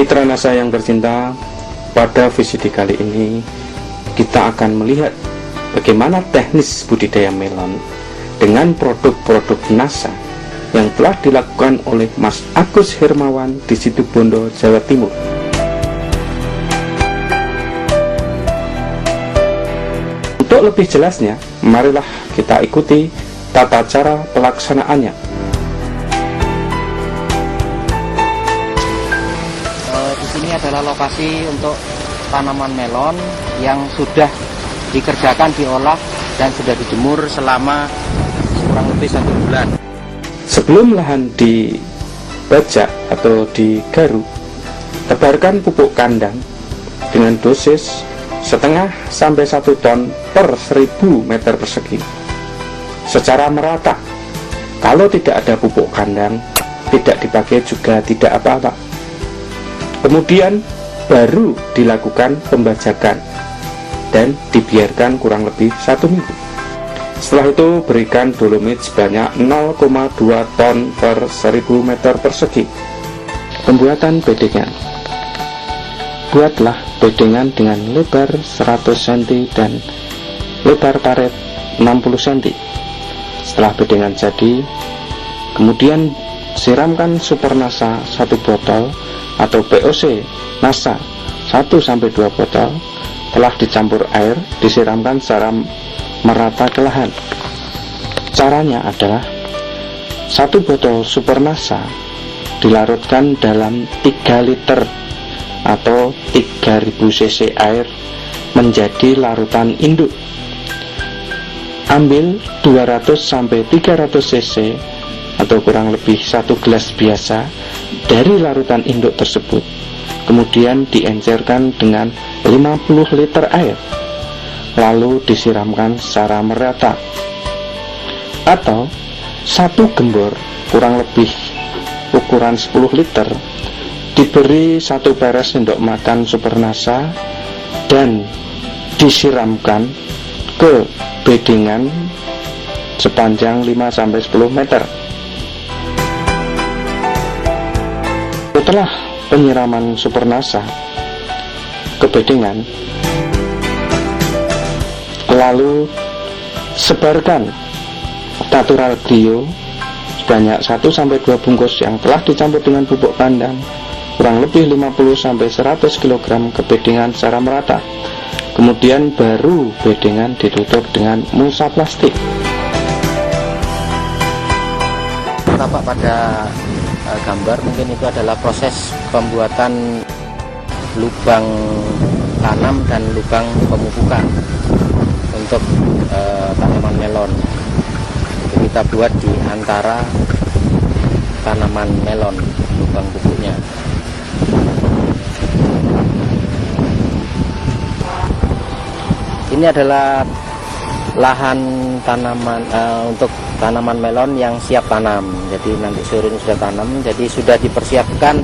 Mitra NASA yang tercinta, pada VCD kali ini kita akan melihat bagaimana teknis budidaya melon dengan produk-produk NASA yang telah dilakukan oleh Mas Agus Hermawan di Situbondo, Jawa Timur. Untuk lebih jelasnya, marilah kita ikuti tata cara pelaksanaannya. Di sini adalah lokasi untuk tanaman melon yang sudah dikerjakan, diolah, dan sudah dijemur selama kurang lebih 1 bulan. Sebelum lahan dibajak atau digaruk, tebarkan pupuk kandang dengan dosis setengah sampai 1 ton per 1000 meter persegi secara merata. Kalau tidak ada pupuk kandang, tidak dipakai juga tidak apa-apa. Kemudian baru dilakukan pembajakan dan dibiarkan kurang lebih 1 minggu. Setelah itu berikan dolomit sebanyak 0,2 ton per 1000 meter persegi. Pembuatan bedengan. Buatlah bedengan dengan lebar 100 cm dan lebar karet 60 cm. Setelah bedengan jadi, kemudian siramkan Super NASA 1 botol atau POC NASA 1-2 botol. Telah dicampur air, disiramkan secara merata ke lahan. Caranya adalah 1 botol Super NASA dilarutkan dalam 3 liter atau 3000 cc air menjadi larutan induk. Ambil 200-300 cc atau kurang lebih 1 gelas biasa dari larutan induk tersebut, kemudian diencerkan dengan 50 liter air, lalu disiramkan secara merata. Atau 1 gembor kurang lebih ukuran 10 liter diberi 1 peres sendok makan Super NASA dan disiramkan ke bedengan sepanjang 5-10 meter. Setelah penyiraman Super NASA ke bedengan, lalu sebarkan natural bio sebanyak 1-2 bungkus yang telah dicampur dengan pupuk kandang kurang lebih 50-100 kg ke bedengan secara merata. Kemudian baru bedengan ditutup dengan mulsa plastik. Tampak pada gambar mungkin itu adalah proses pembuatan lubang tanam dan lubang pemupukan untuk tanaman melon. Itu kita buat di antara tanaman melon, lubang pupuknya. Ini adalah lahan tanaman untuk tanaman melon yang siap tanam. Jadi nanti sore ini sudah tanam, jadi sudah dipersiapkan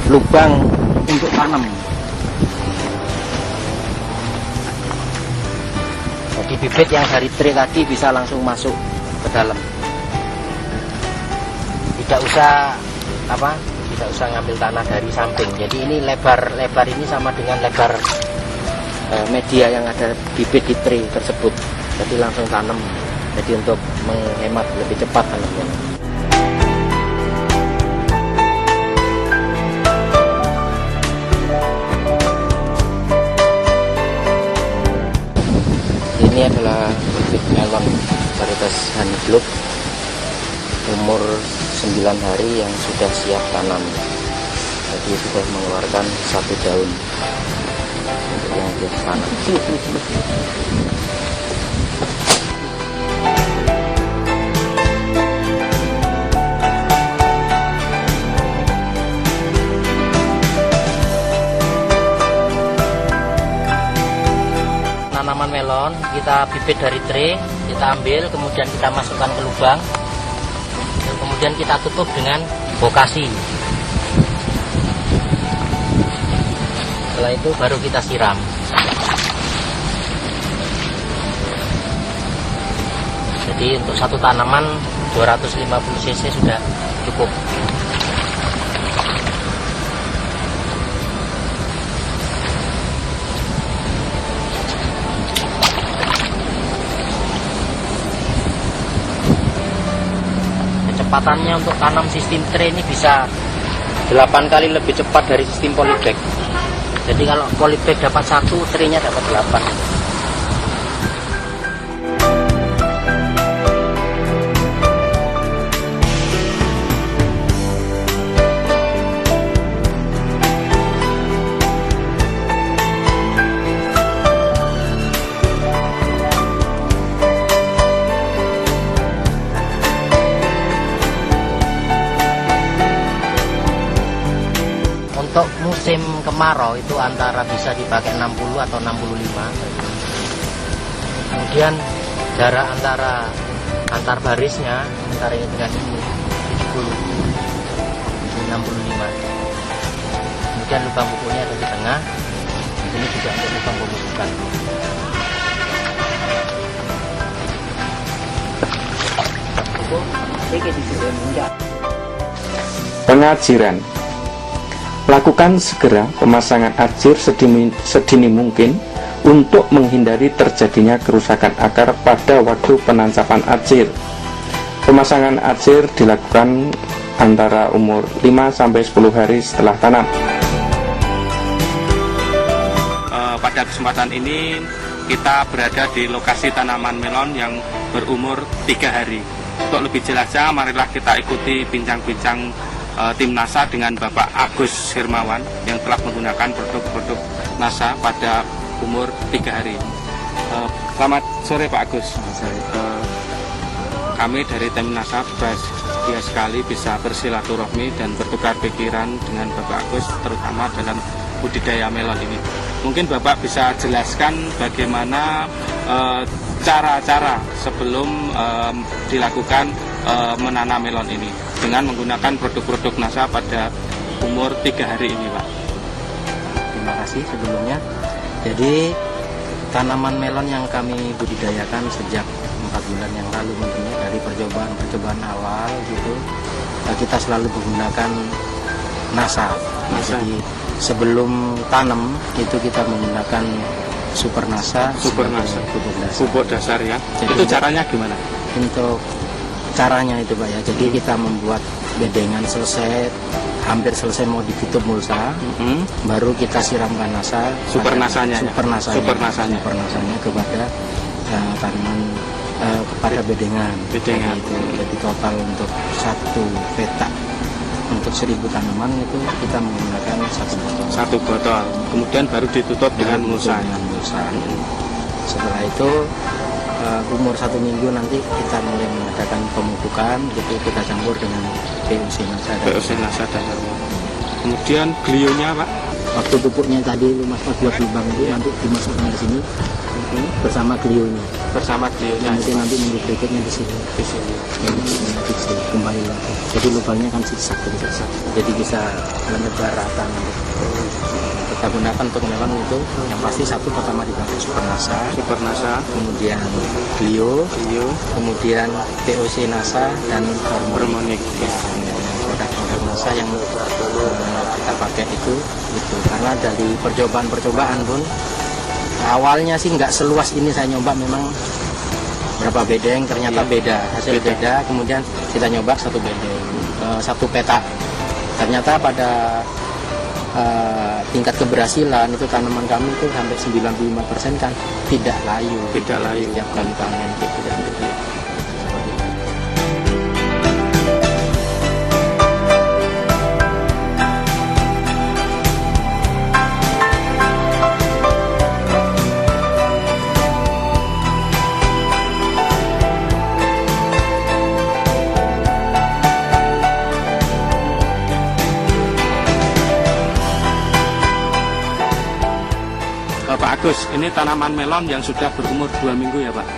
lubang untuk tanam. Jadi bibit yang dari tray tadi bisa langsung masuk ke dalam. Tidak usah ngambil tanah dari samping. Jadi ini lebar ini sama dengan lebar media yang ada bibit di tray tersebut. Jadi langsung tanam. Jadi untuk menghemat lebih cepat tanamnya. Ini adalah bibit melon varietas Honeyglove umur 9 hari yang sudah siap tanam. Jadi sudah mengeluarkan 1 daun untuk yang ditanam. Tanaman melon kita bibit dari tray, kita ambil, kemudian kita masukkan ke lubang, kemudian kita tutup dengan bokasi. Setelah itu baru kita siram. Jadi untuk 1 tanaman 250 cc sudah cukup. kecepatannya untuk tanam sistem tray ini bisa 8 kali lebih cepat dari sistem polybag. Jadi kalau polybag dapat 1, traynya dapat 8. Untuk musim kemarau itu antara bisa dipakai 60 atau 65. Kemudian jarak antar barisnya antara ini dengan ini 70, ini 65. Kemudian lubang pupuknya ada di tengah. Ini juga untuk lubang pemupukan. Pengajiran. Lakukan segera pemasangan ajir sedini mungkin untuk menghindari terjadinya kerusakan akar pada waktu penancapan ajir. Pemasangan ajir dilakukan antara umur 5-10 hari setelah tanam. Pada kesempatan ini kita berada di lokasi tanaman melon yang berumur 3 hari. Untuk lebih jelasnya, marilah kita ikuti bincang-bincang tim NASA dengan Bapak Agus Hermawan yang telah menggunakan produk-produk NASA pada umur 3 hari. Selamat sore Pak Agus. Kami dari tim NASA bahagia sekali bisa bersilaturahmi dan bertukar pikiran dengan Bapak Agus, terutama dalam budidaya melon ini. Mungkin Bapak bisa jelaskan bagaimana cara-cara sebelum dilakukan menanam melon ini dengan menggunakan produk-produk NASA pada umur 3 hari ini, Pak. Terima kasih sebelumnya. Jadi tanaman melon yang kami budidayakan sejak 4 bulan yang lalu tentunya dari percobaan awal gitu, kita selalu menggunakan NASA. Jadi sebelum tanam itu kita menggunakan Super NASA, pupuk dasar ya. Jadi, itu caranya gimana? Untuk caranya itu Pak ya, jadi kita membuat bedengan hampir selesai mau ditutup mulsa, baru kita siramkan NASA, super nasanya kepada tanaman, kepada bedengan. Itu. Jadi total untuk 1 petak untuk 1000 tanaman itu kita menggunakan 1 botol. Kemudian baru ditutup dengan mulsa. Setelah itu umur 1 minggu nanti kita mulai mengadakan pemupukan, gitu kita campur dengan POC NASA dan hormon. Kemudian glionya Pak, waktu pupuknya tadi Mas buat lubang itu nanti dimasukkan ke sini bersama glionya. Nanti minggu berikutnya di sini. Kembali lagi. Jadi lubangnya kan zigzag, jadi bisa menyebar rata nanti. Kita gunakan untuk melon itu yang pasti 1 pertama dipakai Super NASA, kemudian Glio, kemudian POC NASA dan Harmonic. Produk NASA yang kita pakai itu karena dari percobaan pun awalnya sih nggak seluas ini saya nyoba, memang berapa bedeng ternyata hasil beda. Kemudian kita nyoba 1 bedeng, 1 petak, ternyata pada tingkat keberhasilan itu tanaman kami itu sampai 95% kan tidak layu tiap kali panen gitu. Pak Agus, ini tanaman melon yang sudah berumur 2 minggu ya Pak?